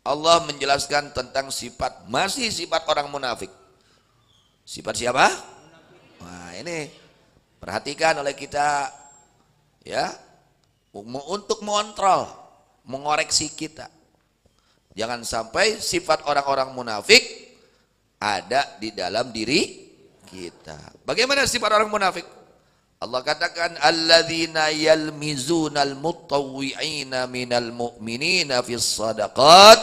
Allah menjelaskan tentang sifat, masih sifat orang munafik. Sifat siapa? Nah ini perhatikan oleh kita ya, untuk mengontrol, mengoreksi kita. Jangan sampai sifat orang-orang munafik ada di dalam diri kita. Bagaimana sifat orang munafik? Allah katakan alladzina yalmizunal mutawwi'ina minal mu'minina fis shadaqat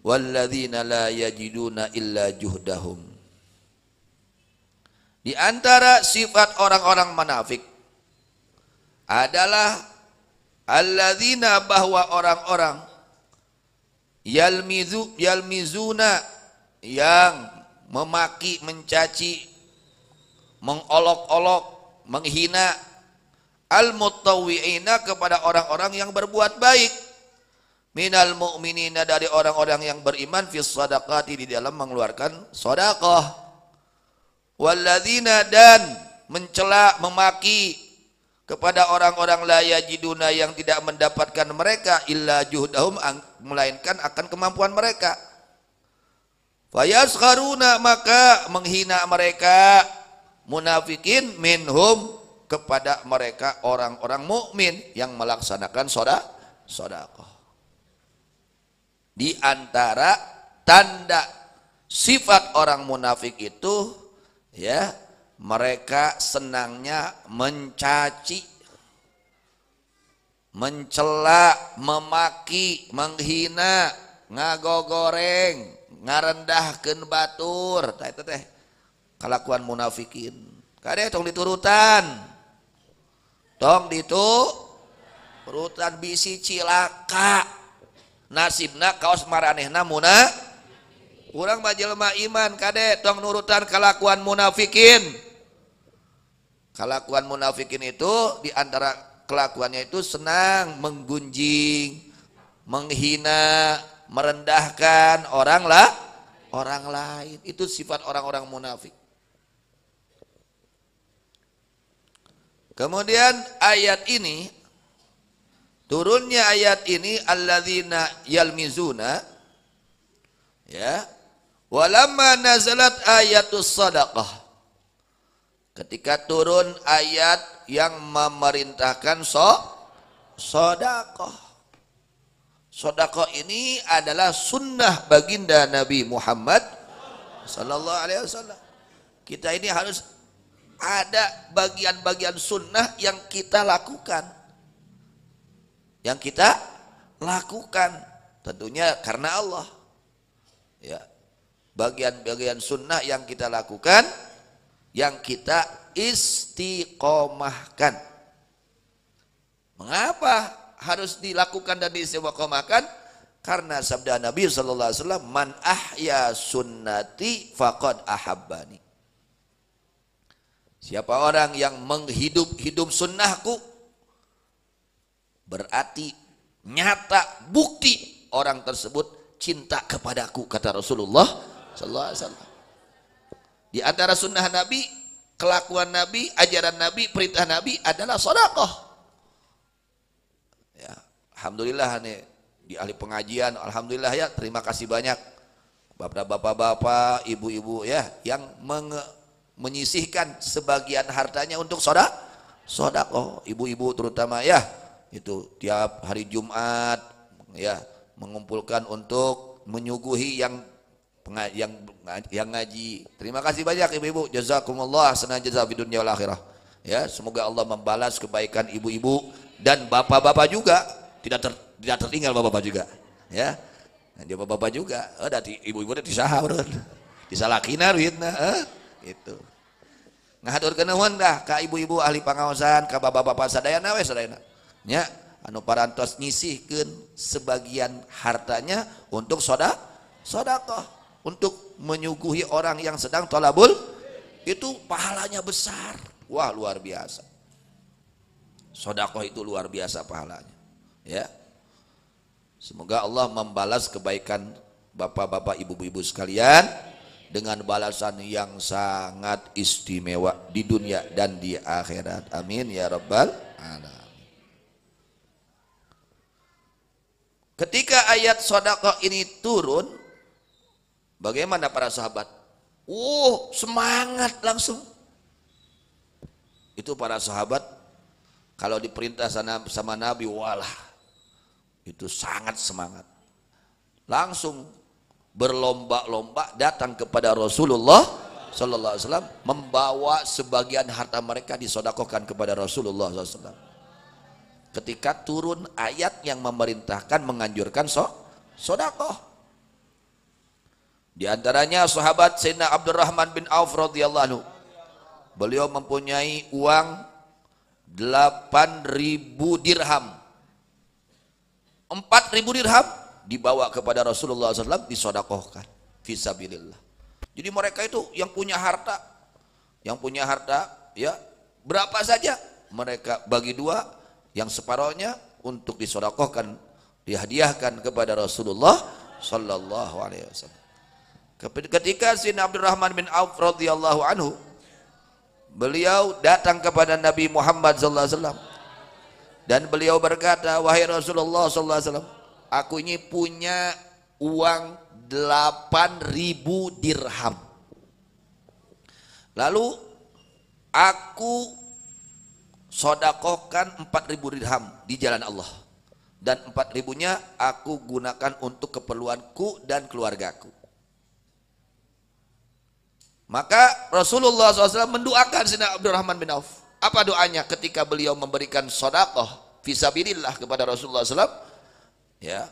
walladzina la yajiduna illa juhdahum. Di antara sifat orang-orang munafik adalah alladzina, bahwa orang-orang yalmizuna, yang memaki, mencaci, mengolok-olok, menghina al-mutawwi'ina, kepada orang-orang yang berbuat baik, minal mu'minina, dari orang-orang yang beriman, fis shadaqati, di dalam mengeluarkan sedekah, walladzina, dan mencela, memaki kepada orang-orang la yajiduna, yang tidak mendapatkan mereka illa juhdahum, melainkan akan kemampuan mereka. Fayaskharuna, maka menghina mereka munafikin minhum, kepada mereka orang-orang mukmin yang melaksanakan sedekah. Di antara tanda sifat orang munafik itu ya, mereka senangnya mencaci, mencela, memaki, menghina, ngagogoreng, ngarendahkeun batur. Tah eta teh kelakuan munafikin. Kade tong diturutan. Tong diturutan, bisi cilaka. Nasibna kaos maranehna urang mah jelema iman, kade tong nurutan kelakuan munafikin. Kelakuan munafikin itu, di antara kelakuannya itu senang menggunjing, menghina, merendahkan orang lain. Itu sifat orang-orang munafik. Kemudian ayat ini, turunnya ayat ini, alladzina yalmizuna, ya, walamma nazalat ayatus sadaqah, ketika turun ayat yang memerintahkan sedekah. Sedekah ini adalah sunnah baginda Nabi Muhammad sallallahu alaihi wasallam. Kita ini harus ada bagian-bagian sunnah yang kita lakukan. Yang kita lakukan tentunya karena Allah. Ya. Bagian-bagian sunnah yang kita lakukan, yang kita istiqomahkan. Mengapa harus dilakukan dan diistiqomahkan? Karena sabda Nabi sallallahu alaihi wasallam, man ahya sunnati faqad ahabbani. Siapa orang yang menghidup sunnahku, berarti nyata, bukti orang tersebut cinta kepadaku, kata Rasulullah sallallahu alaihi wasallam. Di antara sunnah Nabi, kelakuan Nabi, ajaran Nabi, perintah Nabi adalah sedekah. Ya, alhamdulillah nih di ahli pengajian, alhamdulillah ya, terima kasih banyak bapak-bapak, ibu-ibu ya, yang menyisihkan sebagian hartanya untuk sedekah. Ibu-ibu terutama ya, itu tiap hari Jumat ya, mengumpulkan untuk menyuguhi yang ngaji. Terima kasih banyak ibu-ibu, jazakumullah ahsanal jazaa fid dunya wal akhirah. Ya, semoga Allah membalas kebaikan ibu-ibu dan bapak-bapak juga, tidak tertinggal bapak-bapak juga. Ya. Dan dia bapak-bapak juga. Dati ibu-ibu teh disaha urang. Disalakina duitna, itu. Ngahaturkeun nuhun dah ka ibu-ibu ahli pangaosan, ka bapak-bapak sadayana we sadayana. Nya, anu parantos nyisihkeun sebagian hartanya untuk sedekah, untuk menyuguhi orang yang sedang thalabul, itu pahalanya besar. Wah, luar biasa. Sedekah itu luar biasa pahalanya. Ya. Semoga Allah membalas kebaikan bapak-bapak, ibu-ibu sekalian dengan balasan yang sangat istimewa di dunia dan di akhirat. Amin ya rabbal alamin. Ketika ayat sedekah ini turun, bagaimana para sahabat? Semangat langsung. Itu para sahabat kalau diperintah sama Nabi, walah, itu sangat semangat. Langsung berlomba-lomba datang kepada Rasulullah sallallahu alaihi wasallam, membawa sebagian harta mereka disedekahkan kepada Rasulullah sallallahu alaihi wasallam. Ketika turun ayat yang memerintahkan, menganjurkan sedekah. Di antaranya sahabat Sayyidina Abdurrahman bin Auf radhiyallahu anhu. Beliau mempunyai uang 8.000 dirham. 4.000 dirham dibawa kepada Rasulullah SAW, disedekahkan fisabilillah. Jadi mereka itu yang punya harta ya berapa saja mereka bagi dua, yang separohnya untuk disedekahkan, dihadiahkan kepada Rasulullah sallallahu alaihi wasallam. Ketika Sayyidina Abdurrahman bin Auf radhiyallahu anhu, beliau datang kepada Nabi Muhammad sallallahu alaihi wasallam dan beliau berkata, wahai Rasulullah sallallahu alaihi wasallam, aku ini punya uang 8.000 dirham. Lalu aku sedekahkan 4.000 dirham di jalan Allah, dan 4.000-nya aku gunakan untuk keperluanku dan keluargaku. Maka Rasulullah SAW mendoakan Sayyidina Abdurrahman bin Auf. Apa doanya ketika beliau memberikan sedekah fisabilillah kepada Rasulullah SAW? Ya,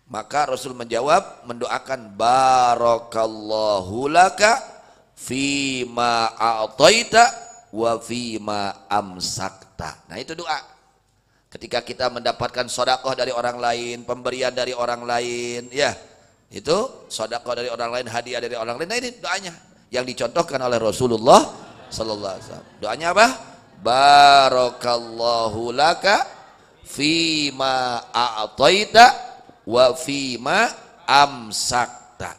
maka Rasul menjawab, mendoakan, barakallahu laka fima a'taita wa fima amsakta. Nah, itu doa. Ketika kita mendapatkan sedekah dari orang lain, pemberian dari orang lain, ya, itu sedekah dari orang lain, hadiah dari orang lain. Nah, ini doanya yang dicontohkan oleh Rasulullah sallallahu alaihi wasallam. Doanya apa? Barakallahu laka fima a'taita wa fima amsakta.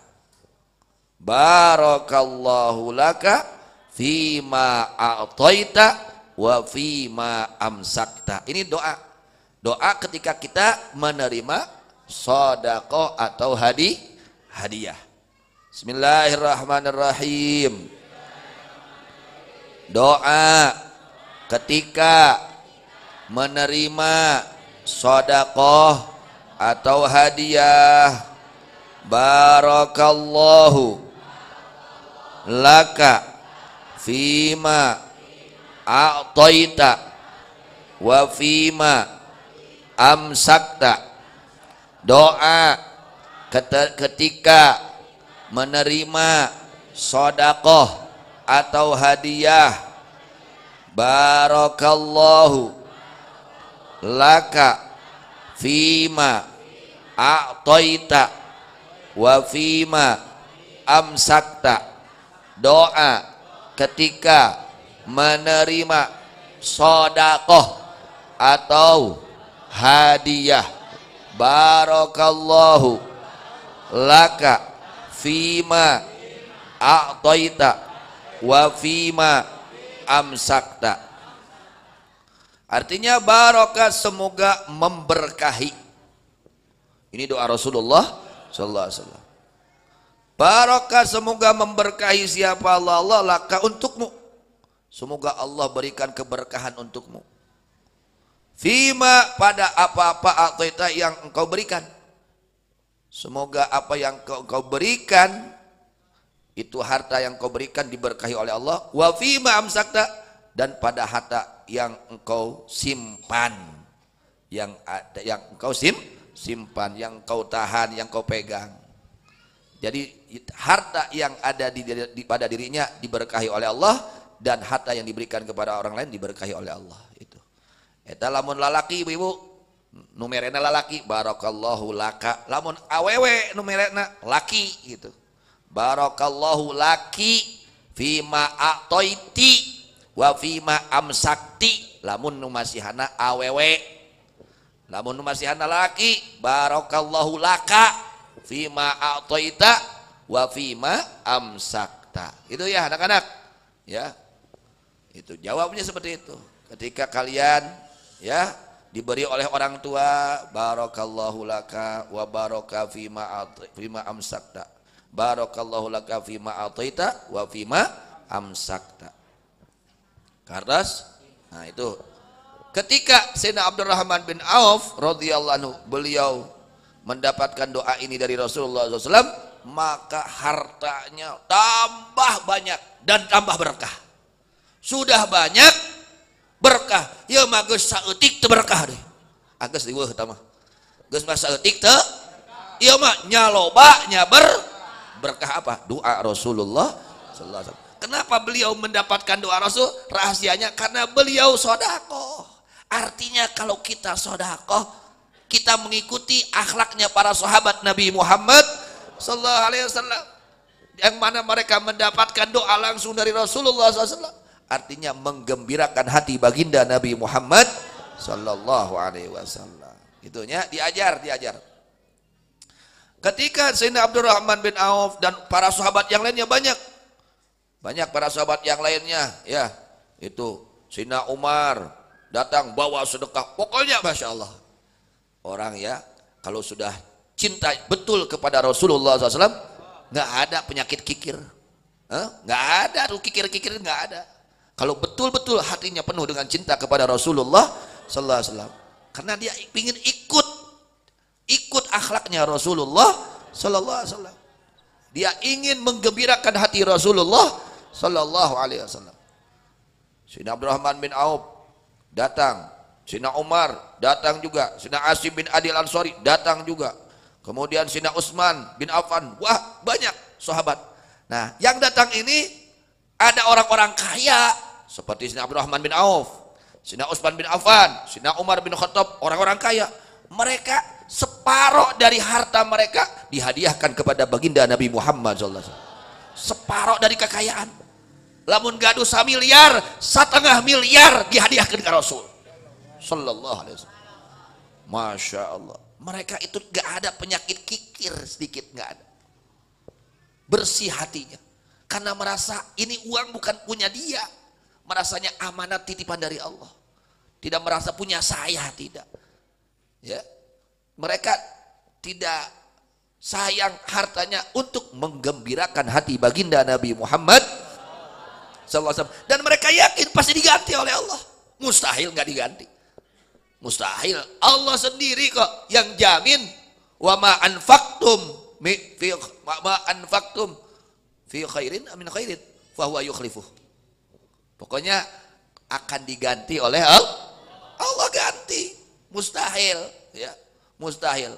Barakallahu laka fima a'taita wa fima amsakta. Ini doa. Doa ketika kita menerima sedekah atau hadiah. Bismillahirrahmanirrahim. Doa ketika menerima sedekah atau hadiah. Barakallahu laka fima a'taita wa fima amsakta. Doa ketika menerima sedekah atau hadiah. Barakallahu laka fima a'taita wa fima amsakta. Doa ketika menerima sedekah atau hadiah. Barakallahu laka fima a'taita wa fima amsakta. Artinya barokah, semoga memberkahi. Ini doa Rasulullah sallallahu alaihi wasallam. Barokah, semoga memberkahi siapa? Allah laka, untukmu. Semoga Allah berikan keberkahan untukmu. Fima, pada apa-apa a'taita yang engkau berikan. Semoga apa yang engkau berikan, itu harta yang engkau berikan diberkahi oleh Allah. Wa fima amsakta, dan pada harta yang engkau simpan, yang engkau simpan, yang engkau tahan, yang engkau pegang. Jadi harta yang ada pada dirinya diberkahi oleh Allah, dan harta yang diberikan kepada orang lain diberkahi oleh Allah. Itu. Eta lamun lalaki ibu-ibu, numerena lalaki, barakallahu laka. Lamun awewe numerena laki gitu. Barakallahu laki fima a'taiti wa fima amsakti. Lamun numasihana awewe. Lamun numasihana laki, barakallahu laka fima a'taita wa fima amsakta. Itu ya anak-anak. Ya. Itu jawabnya seperti itu. Ketika kalian ya diberi oleh orang tua, barakallahu laka wa baraka fima amsakta, barakallahu laka fima ataita wa fima amsakta. Kertas. Nah itu ketika Sayyidina Abdurrahman bin Auf radhiyallahu anhu beliau mendapatkan doa ini dari Rasulullah SAW, maka hartanya tambah banyak dan tambah berkah. Sudah banyak berkah, ya mah geus saeutik teu berkah deh. Agus diweuh eta mah. Geus mah saeutik teu, ieu mah nya loba nya berkah apa? Doa Rasulullah sallallahu alaihi wasallam. Kenapa beliau mendapatkan doa Rasul? Rahasianya karena beliau sedekah. Artinya kalau kita sedekah, kita mengikuti akhlaknya para sahabat Nabi Muhammad sallallahu alaihi wasallam, yang mana mereka mendapatkan doa langsung dari Rasulullah SAW. Artinya menggembirakan hati baginda Nabi Muhammad sallallahu alaihi wasallam. Itunya diajar. Ketika Sayyidina Abdurrahman bin Auf dan para sahabat yang lainnya banyak para sahabat yang lainnya, ya, itu Sayyidina Umar datang bawa sedekah. Pokoknya Masya Allah, orang ya kalau sudah cinta betul kepada Rasulullah SAW, nggak ada penyakit kikir, nggak ada tuh kikir-kikir, nggak ada. Kalau betul-betul hatinya penuh dengan cinta kepada Rasulullah Sallallahu Alaihi Wasallam, karena dia ingin ikut akhlaknya Rasulullah Sallallahu Alaihi Wasallam. Dia ingin menggembirakan hati Rasulullah Sallallahu Alaihi Wasallam. Sayyidina Abdurrahman bin Auf datang, Sayyidina Umar datang juga, Sayyidina Asim bin Adil Ansori datang juga, kemudian Sayyidina Utsman bin Affan, wah banyak sahabat. Nah yang datang ini ada orang-orang kaya seperti Sayyidina Abdurrahman bin Auf, Sayyidina Utsman bin Affan, Sayyidina Umar bin Khattab, orang-orang kaya. Mereka separuh dari harta mereka dihadiahkan kepada baginda Nabi Muhammad SAW. Separuh dari kekayaan, lamun gaduh 1 miliar, 1,5 miliar dihadiahkan ke Rasul Sallallahu Alaihi Wasallam. Masya Allah, mereka itu gak ada penyakit kikir sedikit, gak ada. Bersih hatinya karena merasa ini uang bukan punya dia, merasanya amanat titipan dari Allah, tidak merasa punya saya, tidak ya. Mereka tidak sayang hartanya untuk menggembirakan hati baginda Nabi Muhammad SAW. Dan mereka yakin pasti diganti oleh Allah. Mustahil nggak diganti, mustahil. Allah sendiri kok yang jamin. Wa ma anfaqtum fi khairin amin khairin fa huwa yukhlifuh. Pokoknya akan diganti oleh Allah. Allah ganti, mustahil ya, mustahil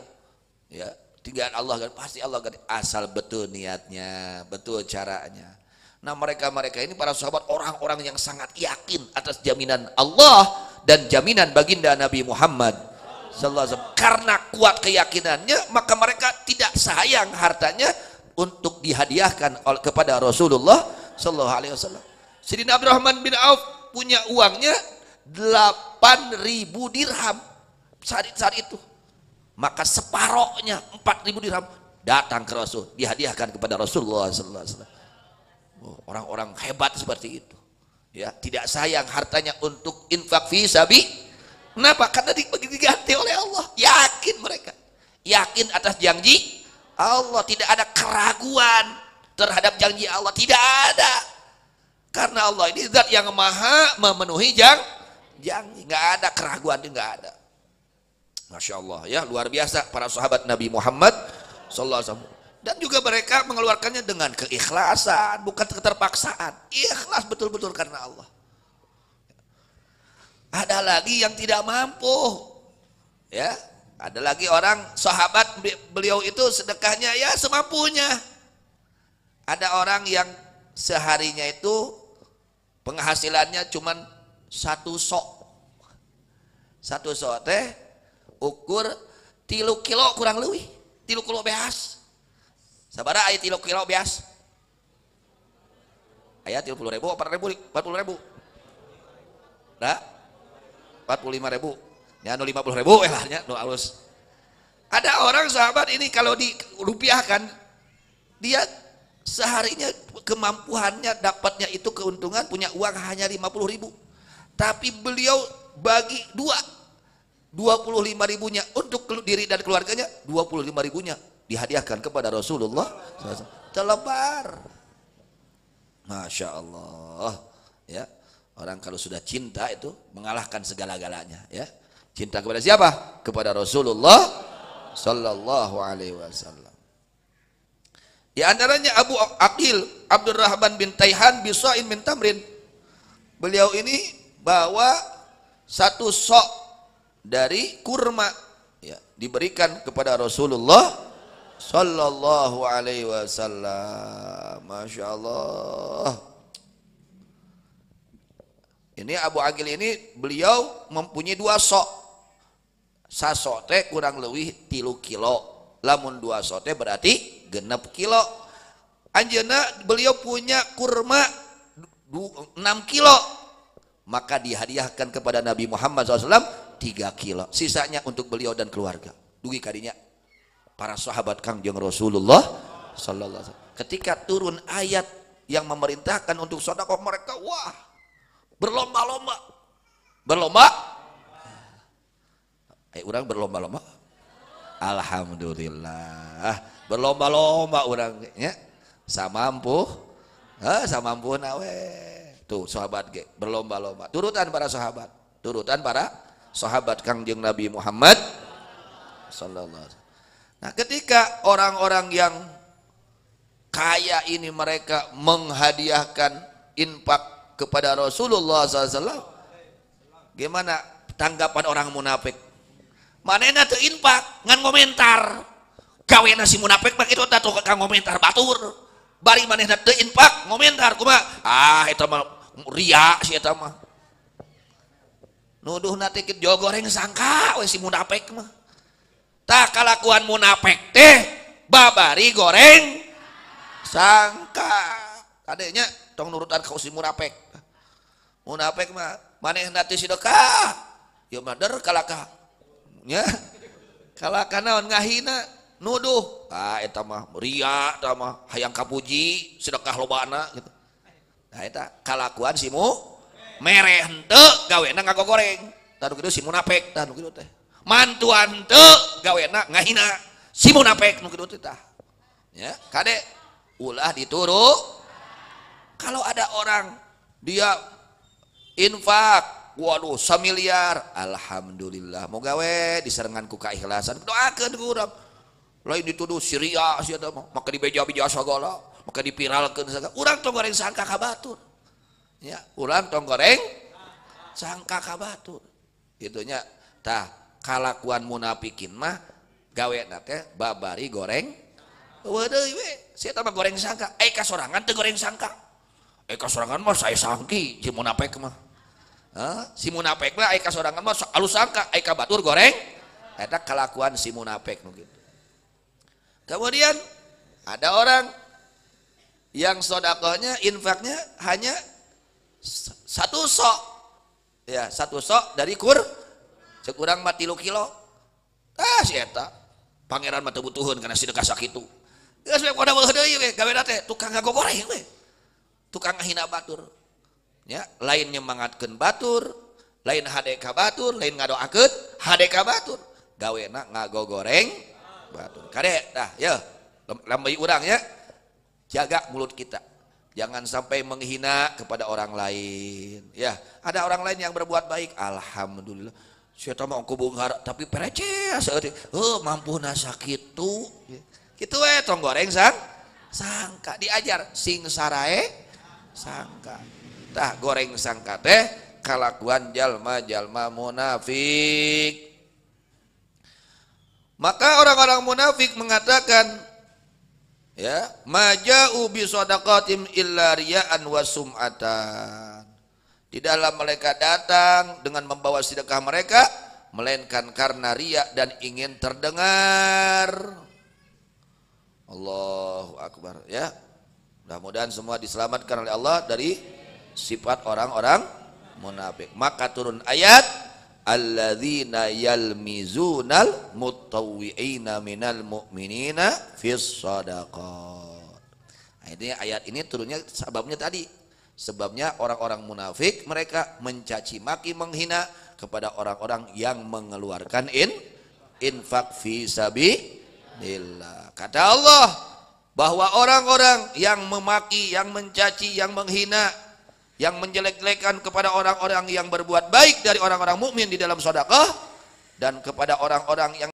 ya. Tinggal Allah kan, pasti Allah ganti, asal betul niatnya, betul caranya. Nah mereka ini para sahabat orang-orang yang sangat yakin atas jaminan Allah dan jaminan baginda Nabi Muhammad Sallallahu Alaihi Wasallam. Karena kuat keyakinannya, maka mereka tidak sayang hartanya untuk dihadiahkan kepada Rasulullah Sallallahu Alaihi Wasallam. Sayyidina Abdurrahman bin Auf punya uangnya 8.000 dirham saat itu. Maka separohnya 4.000 dirham datang ke Rasul, dihadiahkan kepada Rasulullah Sallallahu Alaihi Wasallam. Orang-orang hebat seperti itu ya, tidak sayang hartanya untuk infak fi sabi. Kenapa? Karena diganti oleh Allah. Yakin mereka, yakin atas janji Allah, tidak ada keraguan terhadap janji Allah, tidak ada. Karena Allah ini zat yang maha memenuhi janji, nggak ada keraguan, nggak ada. Masya Allah ya, luar biasa para sahabat Nabi Muhammad Sallallahu Alaihi Wasallam. Dan juga mereka mengeluarkannya dengan keikhlasan, bukan keterpaksaan. Ikhlas betul-betul karena Allah. Ada lagi yang tidak mampu ya, ada lagi orang sahabat beliau itu sedekahnya ya semampunya. Ada orang yang seharinya itu penghasilannya cuman 1 sok. 1 sok teh ukur 3 kilo kurang lebih, 3 kilo beas. Sabaraha aya 3 kilo beas? Aya 30.000, 40.000. Nah, 45.000. Nya anu 50.000 lah nya nu alus. Ada orang sahabat ini kalau dirupiahkan, dia seharinya kemampuannya dapatnya itu keuntungan punya uang hanya 50.000. Tapi beliau bagi 2. 25.000-nya untuk diri dan keluarganya, 25.000-nya dihadiahkan kepada Rasulullah. Telebar. Masya Allah. Ya, orang kalau sudah cinta itu mengalahkan segala-galanya. Ya, cinta kepada siapa? Kepada Rasulullah Sallallahu Alaihi Wasallam. Di antaranya Abu Aqil Abdurrahman bin Taihan Bisain bin Tamrin. Beliau ini bawa satu sok dari kurma, ya, diberikan kepada Rasulullah Sallallahu Alaihi Wasallam. Masya Allah. Ini Abu Aqil ini beliau mempunyai 2 sok. Sasok teh kurang lebih 3 kilo. Lamun 2 sok teh berarti 6 kilo. Anjeuna beliau punya kurma 6 kilo. Maka dihadiahkan kepada Nabi Muhammad SAW 3 kilo. Sisanya untuk beliau dan keluarga. Dugi kadinya para sahabat Kangjeng Rasulullah Sallallahu Alaihi Wasallam. Ketika turun ayat yang memerintahkan untuk sedekah, mereka wah berlomba-lomba. Berlomba? Orang berlomba-lomba. Alhamdulillah. Berlomba-lomba orangnya. Samampu. Samampu nawe. Tuh sahabat ge berlomba-lomba. Turutan para sahabat. Turutan para sahabat Kangjeng Nabi Muhammad Sallallahu Alaihi Wasallam. Nah, ketika orang-orang yang kaya ini mereka menghadiahkan infak kepada Rasulullah SAW, gimana tanggapan orang munafik? Manehna teu infak ngan komentar, gawena si munafik mah kitu tah kang komentar batur. Bari manehna teu infak komentar kumaha? Eta mah ria si eta mah. Nuduhna teh jo goreng sangka we si munafik mah. Tak kalakuan munafik teh babari goreng sangka. Adanya tong nurutan ka si munafik. Munafik mah manehna teh sedekah. Ya mah der kalaka. Ya. Kalaka naon ngahina nuduh. Eta mah ria, eta mah hayang kapuji, sedekah lobana gitu. Nah eta kalakuan si mere henteu gawena ngagogoreng. Tah nu kitu si munafik, tah nu kitu teh. Mantuan teu gawena ngahina si munafik nu kitu tah. Ya, kade ulah dituru. Kalau ada orang dia infak, waduh 1 miliar, alhamdulillah. Moga we diserengan ku kaikhlasan. Doakeun ku urang. Lain dituduh siria sia teh maka dibeja-beja sagala, maka dipiralkeun sagala. Urang tong goreng sangka ka batur. Ya, urang tong goreng sangka ka batur. Itunya tah kalakuan munafikin mah gawena teh babari goreng deui we. Sia teh mah goreng sangka. Ka sorangan teu goreng sangka. Ka sorangan mah saya sangki si munafik mah. Si munafik mah ka sorangan mah alus sangka, ka batur goreng. Eta kalakuan si munafik nu kitu. Kemudian ada orang yang sedekahnya infaknya hanya 1 sok. Ya, 1 sok dari cek urang mah 3 kilo. Si eta pangeran mah teu butuheun kana sedekah sakitu. Geus we koda weuh deui we gawena teh tukang ngagogoreng we. Tukang ngahina batur. Ya, lain nyemangatkeun batur, lain hade ka batur, lain ngadoakeun hade ka batur. Gawena ngagogoreng batur. Kade tah ya lambai urang ya. Jaga mulut kita. Jangan sampai menghina kepada orang lain. Ya, ada orang lain yang berbuat baik, alhamdulillah. Saya tahu mau kubungar tapi pereces, mampu nasa kitu, kitu tong goreng sangka diajar sing sarae sangka, tah goreng sangka teh kalakuan jalma munafik. Maka orang-orang munafik mengatakan, ya, maja'u bi shadaqatim illa riya'an wa sum'atan. Tidaklah mereka datang dengan membawa sedekah mereka melainkan karena riya dan ingin terdengar. Allahu Akbar, ya. Mudah-mudahan semua diselamatkan oleh Allah dari sifat orang-orang munafik. Maka turun ayat alladzina yalmizunal mutawwi'ina minal mu'minina fis shadaqat. Ayat ini turunnya sebabnya tadi. Sebabnya orang-orang munafik mereka mencaci maki menghina kepada orang-orang yang mengeluarkan infak fi sabilillah. Kata Allah bahwa orang-orang yang memaki, yang mencaci, yang menghina, yang menjelek-jelekan kepada orang-orang yang berbuat baik dari orang-orang mukmin di dalam sedekah, dan kepada orang-orang yang